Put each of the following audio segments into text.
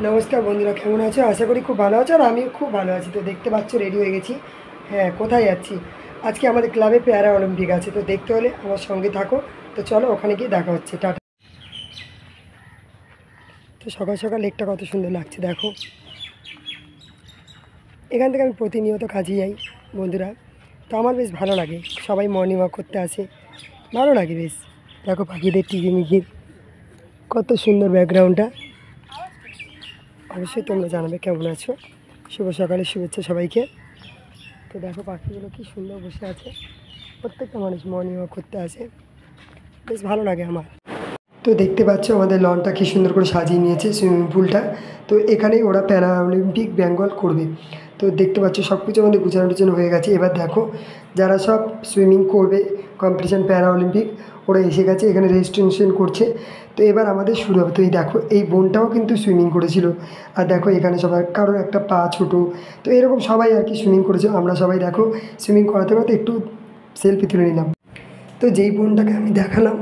নমস্কার বন্ধুরা, কেমন আছো? আশা করি খুব ভালো আছো। আর আমিও খুব ভালো আছি। তো দেখতে পাচ্ছ রেডি হয়ে গেছি। হ্যাঁ, কোথায় যাচ্ছি? আজকে আমাদের ক্লাবে প্যারা অলিম্পিক আছে, তো দেখতে হলে আমার সঙ্গে থাকো। তো চলো ওখানে গিয়ে দেখা হচ্ছে। টাটা। তো সকাল সকাল লেকটা কত সুন্দর লাগছে দেখো। এখান থেকে আমি প্রতিনিয়ত কাজে যাই বন্ধুরা। তো আমার বেশ ভালো লাগে, সবাই মর্নিং ওয়াক করতে আসে, ভালো লাগে বেশ। দেখো পাখিদের টিকিমিকির কত সুন্দর ব্যাকগ্রাউন্ডটা। অবশ্যই তোমরা জানাবে কেমন আছো। শুভ সকালের শুভেচ্ছা সবাইকে। তো দেখো পাখিগুলো কি সুন্দর বসে আছে। প্রত্যেকটা মানুষ মর্নিং ওয়াক করতে আসে, বেশ ভালো লাগে আমার। তো দেখতে পাচ্ছ আমাদের লনটা কী সুন্দর করে সাজিয়ে নিয়েছে, সুইমিং পুলটা। তো এখানেই ওরা প্যারা অলিম্পিক বেঙ্গল করবে। তো দেখতে পাচ্ছ সব কিছু আমাদের গুছানো টুছানো হয়ে গেছে। এবার দেখো যারা সব সুইমিং করবে কম্পিটিশান প্যারা অলিম্পিক, ওরা এসে গেছে, এখানে রেজিস্ট্রেশন করছে। তো এবার আমাদের শুরু হবে। তো এই দেখো এই বোনটাও কিন্তু সুইমিং করেছিল। আর দেখো এখানে সবাই কারোর একটা পা ছোটো, তো এরকম সবাই আর কি সুইমিং করেছে। আমরা সবাই দেখো সুইমিং করাতে করাতে একটু সেলফি তুলে নিলাম। তো যেই বোনটাকে আমি দেখালাম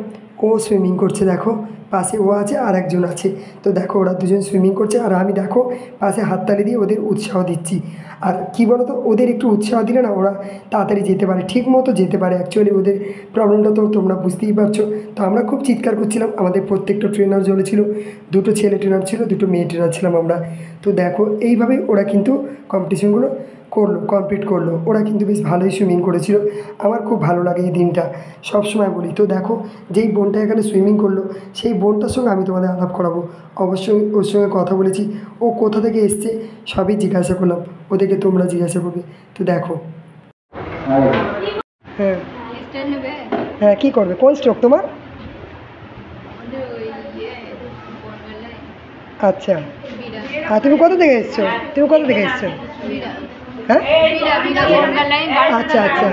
ও সুইমিং করছে, দেখো পাশে ও আছে আর একজন আছে। তো দেখো ওরা দুজন সুইমিং করছে, আর আমি দেখো পাশে হাততালি দিয়ে ওদের উৎসাহ দিচ্ছি। আর কী বলো তো, ওদের একটু উৎসাহ দিলে না ওরা তাড়াতাড়ি যেতে পারে, ঠিক মতো যেতে পারে। অ্যাকচুয়ালি ওদের প্রবলেমটা তো তোমরা বুঝতেই পারছো। তো আমরা খুব চিৎকার করছিলাম, আমাদের প্রত্যেকটা ট্রেনার ছিল, দুটো ছেলে ট্রেনার ছিল, দুটো মেয়ে ট্রেনার ছিলাম আমরা। তো দেখো এইভাবেই ওরা কিন্তু কম্পিটিশনগুলো কমপ্লিট করলো। ওরা কিন্তু বেশ ভালোই সুইমিং করেছিল। আমার খুব ভালো লাগে এই দিনটা, সবসময় বলি। তো দেখো যেই বোনটা এখানে সুইমিং করলো, সেই বোনটার সঙ্গে আমি তোমাদের আলাপ করাবো। অবশ্যই ওর সঙ্গে কথা বলেছি, ও কোথা থেকে এসছে সবই জিজ্ঞাসা করলাম, ওদেরকে তোমরা জিজ্ঞাসা করবে। তো দেখো। হ্যাঁ হ্যাঁ, কী করবে? কোন স্ট্রোক তোমার? আচ্ছা, হ্যাঁ তুমি কোথা থেকে এসছো? হ্যাঁ, আচ্ছা আচ্ছা।